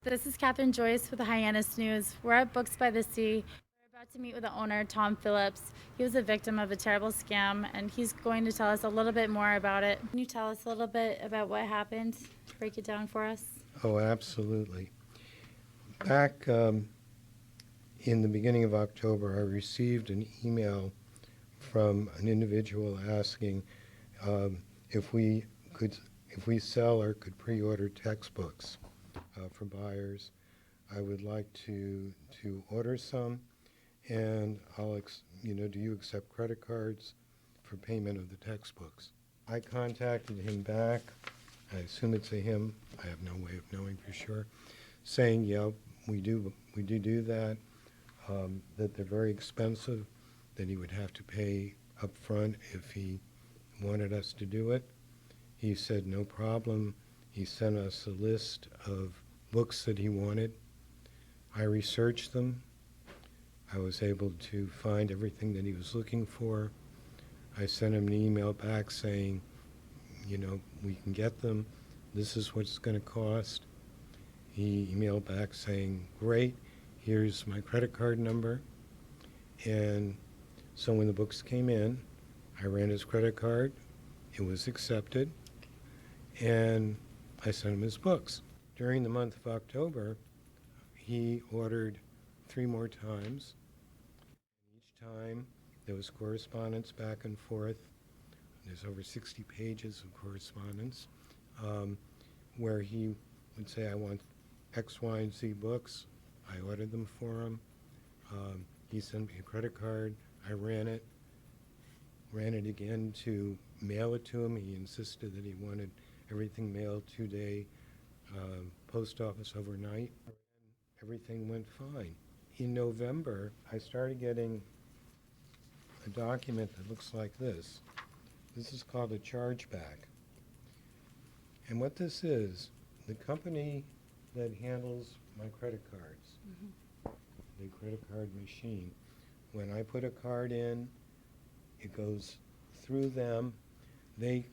This is Katherine Joyce with the Hyannis News. We're at Books by the Sea. We're about to meet with the owner, Tom Phillips. He was a victim of a terrible scam, and he's going to tell us a little bit more about it. Can you tell us a little bit about what happened? Break it down for us. Oh, absolutely. Back in the beginning of October, I received an email from an individual asking if we could, if we sell or could pre-order textbooks for buyers. I would like to order some, and do you accept credit cards for payment of the textbooks? I contacted him back. I assume it's a him. I have no way of knowing for sure. Saying, yeah, we do that. That they're very expensive. That he would have to pay up front if he wanted us to do it. He said no problem. He sent us a list of books that he wanted. I researched them. I was able to find everything that he was looking for. I sent him an email back saying, we can get them. This is what it's going to cost. He emailed back saying, great, here's my credit card number. And so when the books came in, I ran his credit card. It was accepted. And I sent him his books. During the month of October, he ordered 3 more times. Each time, there was correspondence back and forth. There's over 60 pages of correspondence where he would say, I want X, Y, and Z books. I ordered them for him. He sent me a credit card. I ran it again to mail it to him. He insisted that he wanted everything mailed 2-day post office overnight. Everything went fine. In November, I started getting a document that looks like this. This is called a chargeback. And what this is, the company that handles my credit cards, the credit card machine, when I put a card in, it goes through them. They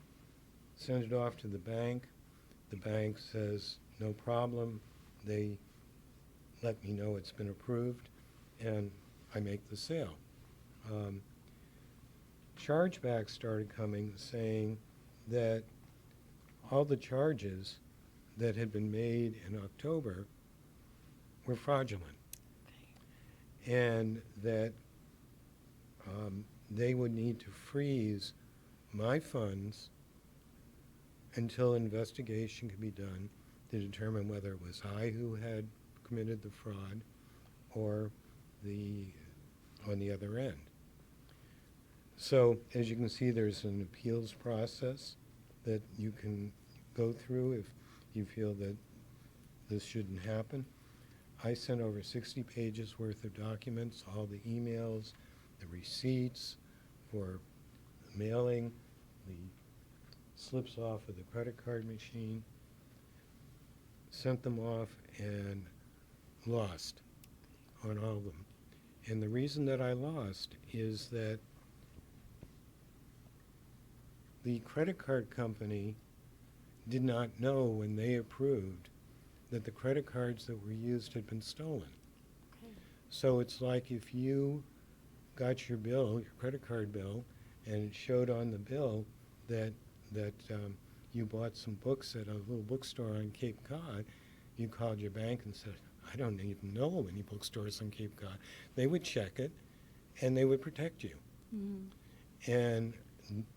send it off to the bank. The bank says, no problem. They let me know it's been approved, and I make the sale. Chargebacks started coming saying that all the charges that had been made in October were fraudulent, and that they would need to freeze my funds until investigation could be done to determine whether it was I who had committed the fraud or on the other end. So as you can see, there's an appeals process that you can go through if you feel that this shouldn't happen. I sent over 60 pages worth of documents, all the emails, the receipts for the mailing, the slips off of the credit card machine, sent them off and lost on all of them. And the reason that I lost is that the credit card company did not know when they approved that the credit cards that were used had been stolen. Okay. So it's like if you got your bill, your credit card bill, and it showed on the bill that you bought some books at a little bookstore on Cape Cod, you called your bank and said, I don't even know any bookstores on Cape Cod. They would check it, and they would protect you. Mm-hmm. And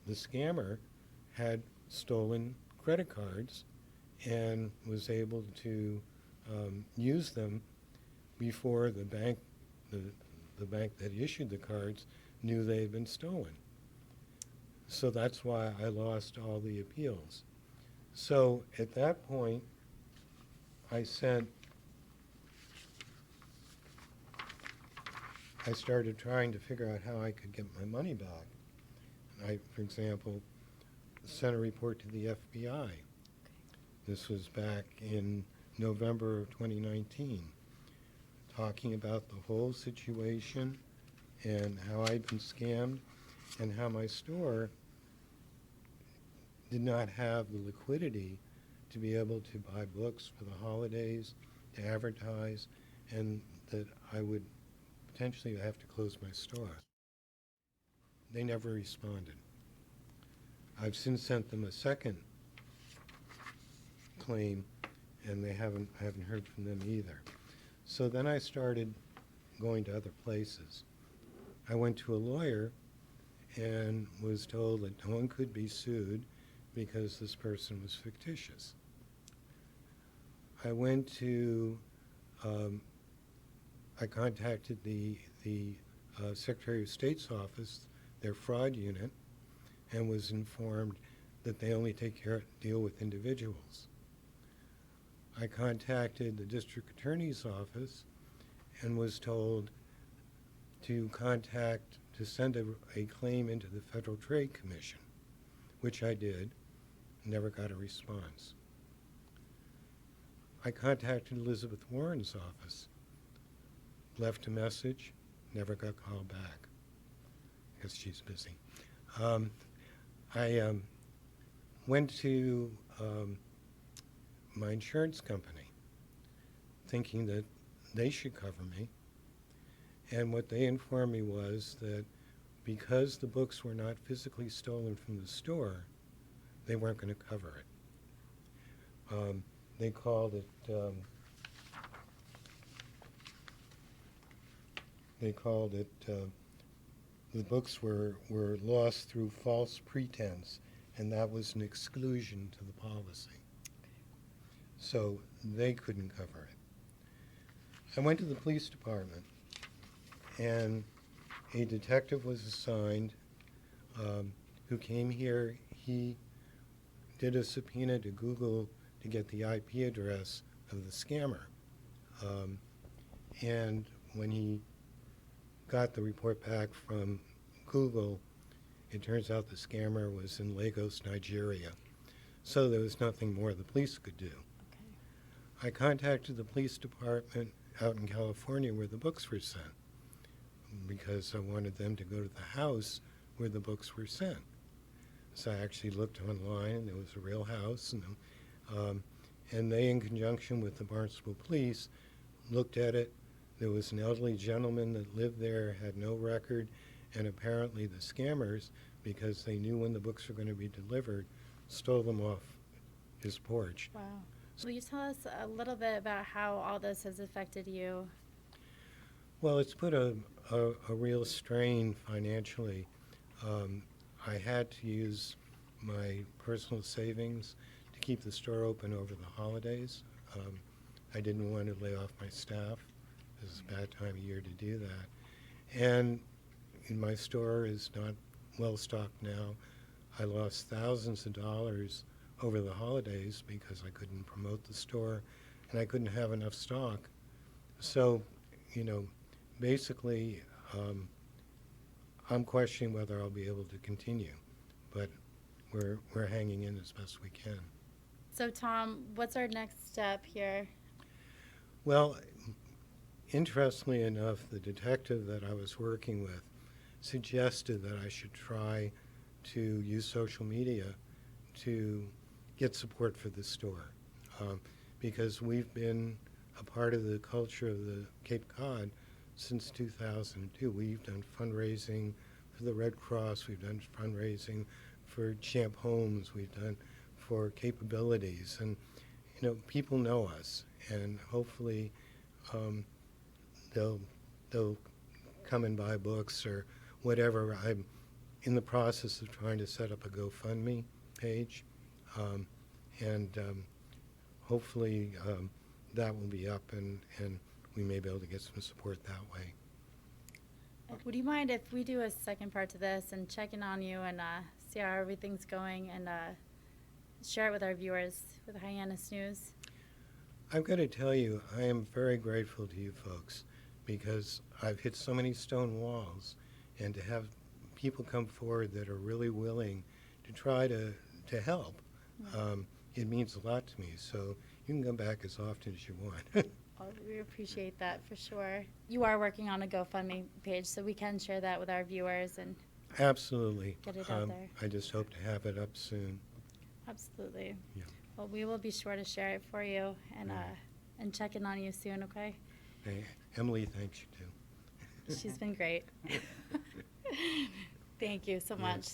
the scammer had stolen credit cards and was able to use them before the bank that issued the cards knew they had been stolen. So that's why I lost all the appeals. So at that point, I started trying to figure out how I could get my money back. I, for example, sent a report to the FBI. Okay. This was back in November of 2019, talking about the whole situation and how I'd been scammed and how my store did not have the liquidity to be able to buy books for the holidays to advertise, and that I would potentially have to close my store. They never responded. I've since sent them a second claim, and I haven't heard from them either. So then I started going to other places. I went to a lawyer and was told that no one could be sued because this person was fictitious. I went to, I contacted the Secretary of State's office, their fraud unit, and was informed that they only deal with individuals. I contacted the district attorney's office and was told to send a claim into the Federal Trade Commission, which I did, never got a response. I contacted Elizabeth Warren's office, left a message, never got called back, because she's busy. I went to my insurance company, thinking that they should cover me. And what they informed me was that because the books were not physically stolen from the store, they weren't going to cover it. They called it, the books were lost through false pretense, and that was an exclusion to the policy. So they couldn't cover it. I went to the police department, and a detective was assigned who came here. He did a subpoena to Google to get the IP address of the scammer. And when he got the report back from Google, it turns out the scammer was in Lagos, Nigeria. So there was nothing more the police could do. Okay. I contacted the police department out in California where the books were sent, because I wanted them to go to the house where the books were sent. So I actually looked online, and there was a real house, and they, in conjunction with the Barnstable police, looked at it. There was an elderly gentleman that lived there, had no record, and apparently the scammers, because they knew when the books were going to be delivered, stole them off his porch. Wow. Will you tell us a little bit about how all this has affected you? Well, it's put a real strain financially. I had to use my personal savings to keep the store open over the holidays. I didn't want to lay off my staff. This is a bad time of year to do that. And my store is not well stocked now. I lost thousands of dollars over the holidays because I couldn't promote the store and I couldn't have enough stock. So, basically, I'm questioning whether I'll be able to continue, but we're hanging in as best we can. So, Tom, what's our next step here? Well, interestingly enough, the detective that I was working with suggested that I should try to use social media to get support for the store, because we've been a part of the culture of the Cape Cod since 2002. We've done fundraising for the Red Cross. We've done fundraising for Champ Homes. We've done for capabilities. And, people know us. And hopefully they'll come and buy books or whatever. I'm in the process of trying to set up a GoFundMe page. And hopefully that will be up and we may be able to get some support that way. Would you mind if we do a second part to this and check in on you and see how everything's going and share it with our viewers with Hyannis News? I've got to tell you, I am very grateful to you folks because I've hit so many stone walls, and to have people come forward that are really willing to try to help, it means a lot to me. So you can come back as often as you want. Oh, we appreciate that for sure. You are working on a GoFundMe page, so we can share that with our viewers and Absolutely. get it out there. I just hope to have it up soon. Absolutely. Yeah. Well, we will be sure to share it for you and and check in on you soon, okay? Hey, Emily thanks you too. She's been great. Thank you so much.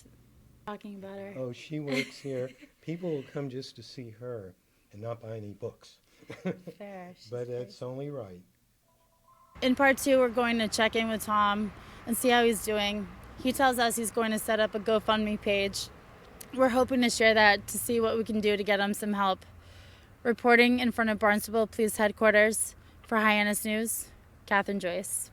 Talking about her. Oh, she works here. People will come just to see her and not buy any books. Fair. She's But great. it's only right. In part 2, we're going to check in with Tom and see how he's doing. He tells us he's going to set up a GoFundMe page. We're hoping to share that to see what we can do to get him some help. Reporting in front of Barnstable Police Headquarters for Hyannis News, Katherine Joyce.